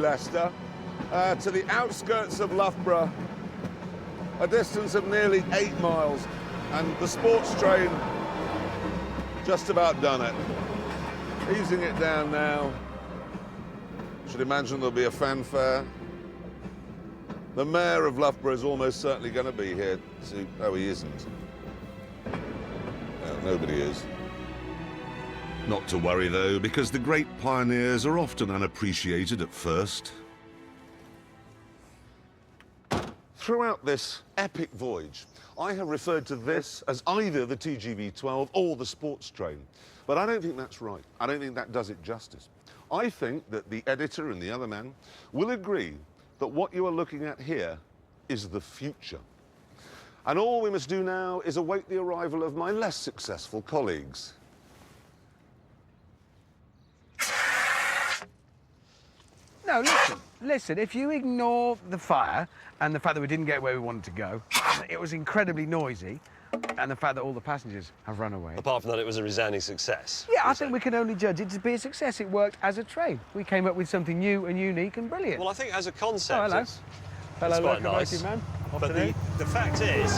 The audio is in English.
Leicester to the outskirts of Loughborough, a distance of nearly 8 miles, and the sports train just about done it. Easing it down now. Should imagine there'll be a fanfare. The mayor of Loughborough is almost certainly going to be here. Oh, he isn't. No, nobody is. Not to worry, though, because the great pioneers are often unappreciated at first. Throughout this epic voyage, I have referred to this as either the TGV-12 or the sports train. But I don't think that's right. I don't think that does it justice. I think that the editor and the other man will agree that what you are looking at here is the future. And all we must do now is await the arrival of my less successful colleagues. No, listen, if you ignore the fire and the fact that we didn't get where we wanted to go, it was incredibly noisy, and the fact that all the passengers have run away. Apart from that, it was a resounding success. Yeah, I think we can only judge it to be a success. It worked as a train. We came up with something new and unique and brilliant. Well, I think as a concept, oh, hello. Hello, locomotive man. But the fact is...